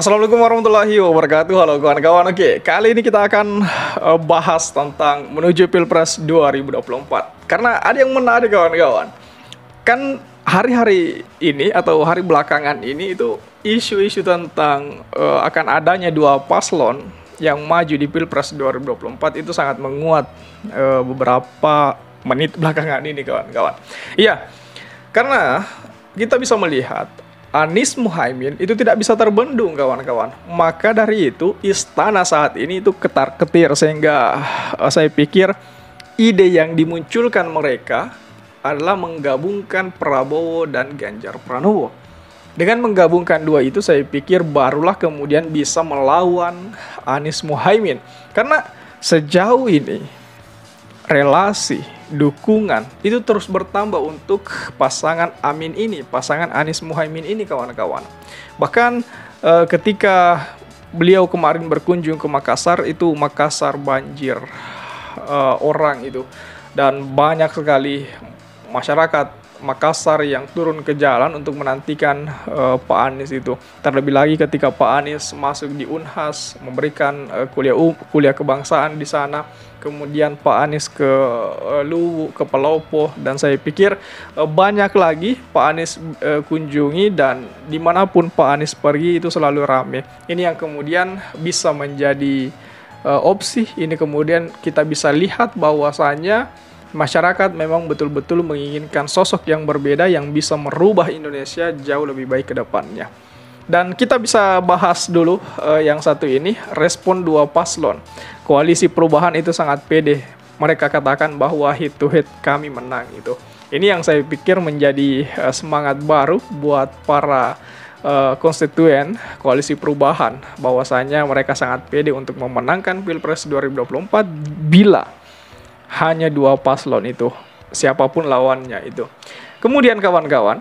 Assalamualaikum warahmatullahi wabarakatuh. Halo kawan-kawan. Oke, kali ini kita akan bahas tentang menuju Pilpres 2024. Karena ada yang menarik kawan-kawan. Kan hari-hari ini atau hari belakangan ini itu isu-isu tentang akan adanya dua paslon yang maju di Pilpres 2024 itu sangat menguat beberapa menit belakangan ini kawan-kawan. Iya, karena kita bisa melihat Anies Muhaimin itu tidak bisa terbendung kawan-kawan. Maka dari itu istana saat ini itu ketar-ketir, sehingga saya pikir ide yang dimunculkan mereka adalah menggabungkan Prabowo dan Ganjar Pranowo. Dengan menggabungkan dua itu saya pikir barulah kemudian bisa melawan Anies Muhaimin. Karena sejauh ini relasi dukungan itu terus bertambah untuk pasangan Amin ini, pasangan Anies Muhaimin ini kawan-kawan. Bahkan ketika beliau kemarin berkunjung ke Makassar, itu Makassar banjir orang itu, dan banyak sekali masyarakat Makassar yang turun ke jalan untuk menantikan Pak Anies itu. Terlebih lagi ketika Pak Anies masuk di Unhas memberikan kuliah kebangsaan di sana. Kemudian Pak Anies ke Luwu, ke Pelopo, dan saya pikir banyak lagi Pak Anies kunjungi, dan dimanapun Pak Anies pergi itu selalu rame. Ini yang kemudian bisa menjadi opsi. Ini kemudian kita bisa lihat bahwasanya masyarakat memang betul-betul menginginkan sosok yang berbeda yang bisa merubah Indonesia jauh lebih baik ke depannya. Dan kita bisa bahas dulu yang satu ini, respon dua paslon. Koalisi Perubahan itu sangat pede. Mereka katakan bahwa head to head kami menang itu. Ini yang saya pikir menjadi semangat baru buat para konstituen Koalisi Perubahan, bahwasanya mereka sangat pede untuk memenangkan Pilpres 2024 bila hanya dua paslon itu, siapapun lawannya itu. Kemudian kawan-kawan,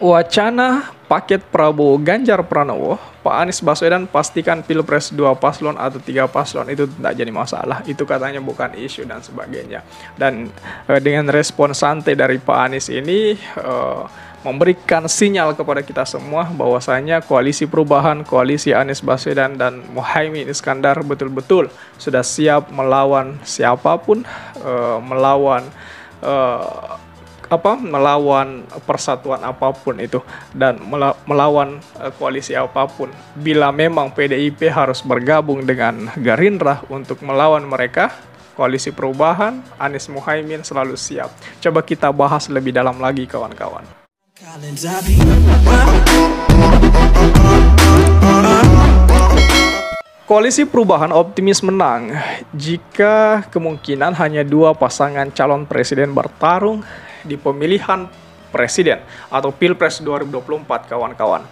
wacana paket Prabowo Ganjar Pranowo, Pak Anies Baswedan pastikan Pilpres dua paslon atau tiga paslon itu tidak jadi masalah. Itu katanya bukan isu dan sebagainya. Dan dengan respon santai dari Pak Anies ini memberikan sinyal kepada kita semua bahwasanya Koalisi Perubahan, Koalisi Anies Baswedan dan Muhaimin Iskandar betul-betul sudah siap melawan siapapun, melawan persatuan apapun itu, dan melawan koalisi apapun. Bila memang PDIP harus bergabung dengan Gerindra untuk melawan mereka, Koalisi Perubahan, Anies Muhaimin selalu siap. Coba kita bahas lebih dalam lagi kawan-kawan. Koalisi Perubahan optimis menang jika kemungkinan hanya dua pasangan calon presiden bertarung di pemilihan presiden atau Pilpres 2024 kawan-kawan.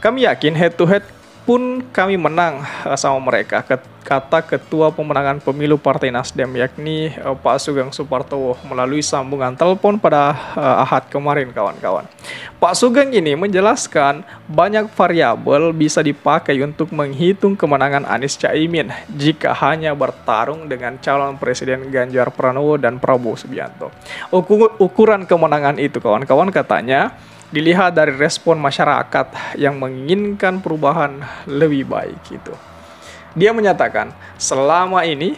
Kami yakin head to head pun kami menang sama mereka, kata Ketua Pemenangan Pemilu Partai Nasdem yakni Pak Sugeng Supartowo melalui sambungan telepon pada Ahad kemarin kawan-kawan. Pak Sugeng ini menjelaskan banyak variabel bisa dipakai untuk menghitung kemenangan Anies Caimin jika hanya bertarung dengan calon presiden Ganjar Pranowo dan Prabowo Subianto. Ukuran kemenangan itu kawan-kawan katanya dilihat dari respon masyarakat yang menginginkan perubahan lebih baik itu. Dia menyatakan selama ini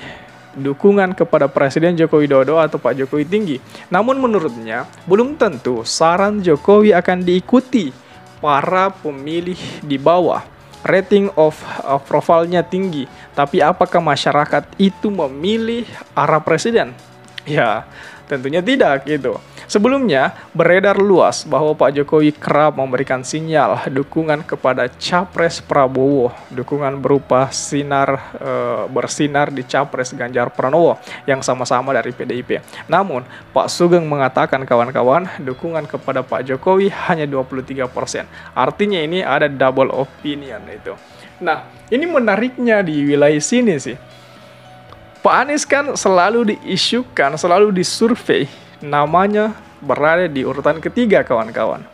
dukungan kepada Presiden Joko Widodo atau Pak Jokowi tinggi. Namun menurutnya belum tentu saran Jokowi akan diikuti para pemilih di bawah. Rating of profile-nya tinggi, tapi apakah masyarakat itu memilih arah presiden? Ya, tentunya tidak gitu. Sebelumnya beredar luas bahwa Pak Jokowi kerap memberikan sinyal dukungan kepada Capres Prabowo, dukungan berupa bersinar di Capres Ganjar Pranowo yang sama-sama dari PDIP. Namun Pak Sugeng mengatakan kawan-kawan, dukungan kepada Pak Jokowi hanya 23%. Artinya ini ada double opinion itu. Nah, ini menariknya di wilayah sini sih. Pak Anies kan selalu diisukan, selalu disurvei, namanya berada di urutan ketiga kawan-kawan.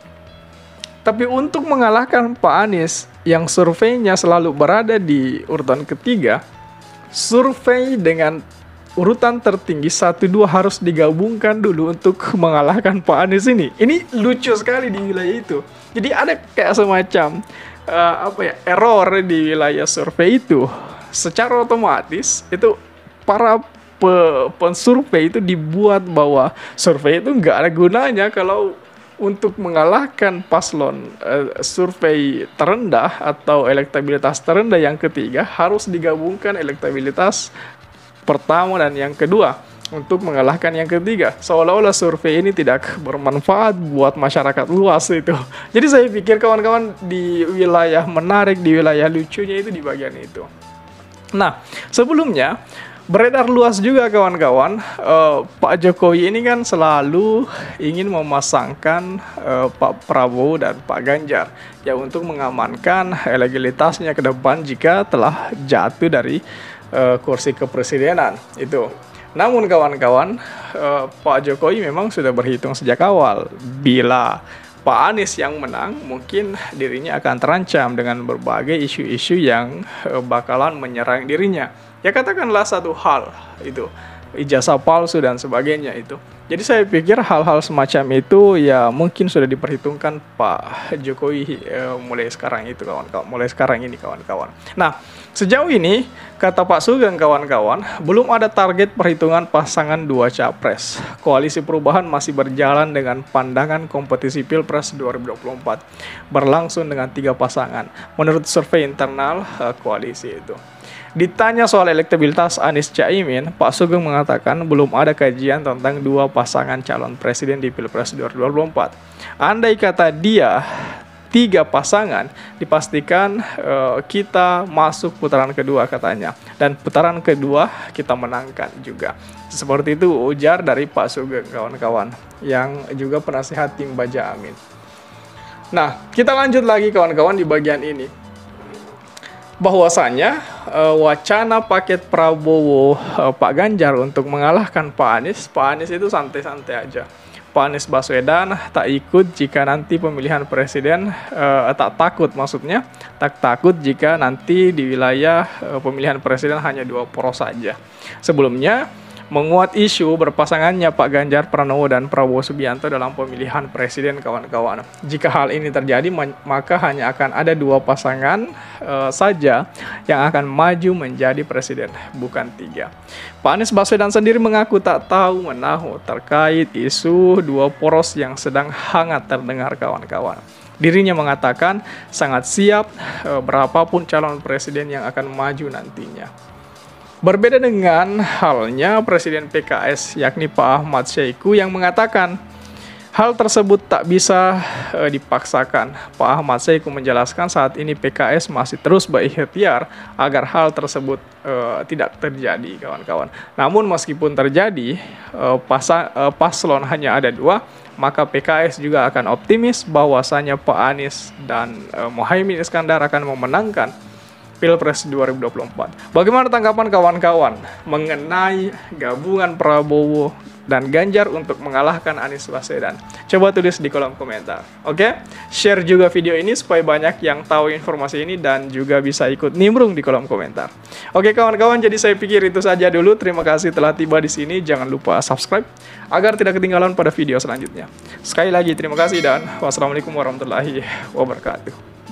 Tapi untuk mengalahkan Pak Anies yang surveinya selalu berada di urutan ketiga, survei dengan urutan tertinggi 1-2 harus digabungkan dulu untuk mengalahkan Pak Anies ini. Ini lucu sekali di wilayah itu. Jadi ada kayak semacam error di wilayah survei itu, secara otomatis itu para pensurvei itu dibuat bahwa survei itu nggak ada gunanya kalau untuk mengalahkan paslon survei terendah atau elektabilitas terendah yang ketiga, harus digabungkan elektabilitas pertama dan yang kedua untuk mengalahkan yang ketiga. Seolah-olah survei ini tidak bermanfaat buat masyarakat luas itu. Jadi saya pikir kawan-kawan, di wilayah menarik, di wilayah lucunya itu di bagian itu. Nah, sebelumnya beredar luas juga kawan-kawan, Pak Jokowi ini kan selalu ingin memasangkan Pak Prabowo dan Pak Ganjar ya untuk mengamankan elektabilitasnya ke depan jika telah jatuh dari kursi kepresidenan itu. Namun kawan-kawan, Pak Jokowi memang sudah berhitung sejak awal bila Pak Anies yang menang, mungkin dirinya akan terancam dengan berbagai isu-isu yang bakalan menyerang dirinya. Ya katakanlah satu hal itu, ijazah palsu dan sebagainya itu. Jadi saya pikir hal-hal semacam itu ya mungkin sudah diperhitungkan Pak Jokowi mulai sekarang itu kawan-kawan, mulai sekarang ini kawan-kawan. Nah, sejauh ini kata Pak Sugeng kawan-kawan, belum ada target perhitungan pasangan dua capres. Koalisi perubahan masih berjalan dengan pandangan kompetisi Pilpres 2024 berlangsung dengan 3 pasangan menurut survei internal koalisi itu. Ditanya soal elektabilitas Anies Caimin, Pak Sugeng mengatakan belum ada kajian tentang 2 pasangan calon presiden di Pilpres 2024. Andai kata dia 3 pasangan, dipastikan kita masuk putaran kedua katanya. Dan putaran kedua kita menangkan juga. Seperti itu ujar dari Pak Sugeng kawan-kawan, yang juga penasihat tim Baja Amin. Nah, kita lanjut lagi kawan-kawan di bagian ini. Bahwasanya wacana paket Prabowo Pak Ganjar untuk mengalahkan Pak Anies itu santai-santai aja. Pak Anies Baswedan tak ikut jika nanti pemilihan presiden, tak takut jika nanti di wilayah pemilihan presiden hanya 2 poros saja. Sebelumnya menguat isu berpasangannya Pak Ganjar Pranowo dan Prabowo Subianto dalam pemilihan presiden kawan-kawan. Jika hal ini terjadi, maka hanya akan ada 2 pasangan saja yang akan maju menjadi presiden, bukan 3. Pak Anies Baswedan sendiri mengaku tak tahu menahu terkait isu 2 poros yang sedang hangat terdengar kawan-kawan. Dirinya mengatakan sangat siap berapapun calon presiden yang akan maju nantinya. Berbeda dengan halnya Presiden PKS yakni Pak Ahmad Syahiku yang mengatakan hal tersebut tak bisa dipaksakan. Pak Ahmad Syahiku menjelaskan saat ini PKS masih terus berikhtiar agar hal tersebut tidak terjadi kawan-kawan. Namun meskipun terjadi paslon hanya ada 2, maka PKS juga akan optimis bahwasanya Pak Anies dan Muhaimin Iskandar akan memenangkan Pilpres 2024. Bagaimana tanggapan kawan-kawan mengenai gabungan Prabowo dan Ganjar untuk mengalahkan Anies Baswedan? Coba tulis di kolom komentar. Oke? Share juga video ini supaya banyak yang tahu informasi ini dan juga bisa ikut nimbrung di kolom komentar. Oke kawan-kawan, jadi saya pikir itu saja dulu. Terima kasih telah tiba di sini. Jangan lupa subscribe agar tidak ketinggalan pada video selanjutnya. Sekali lagi terima kasih dan wassalamualaikum warahmatullahi wabarakatuh.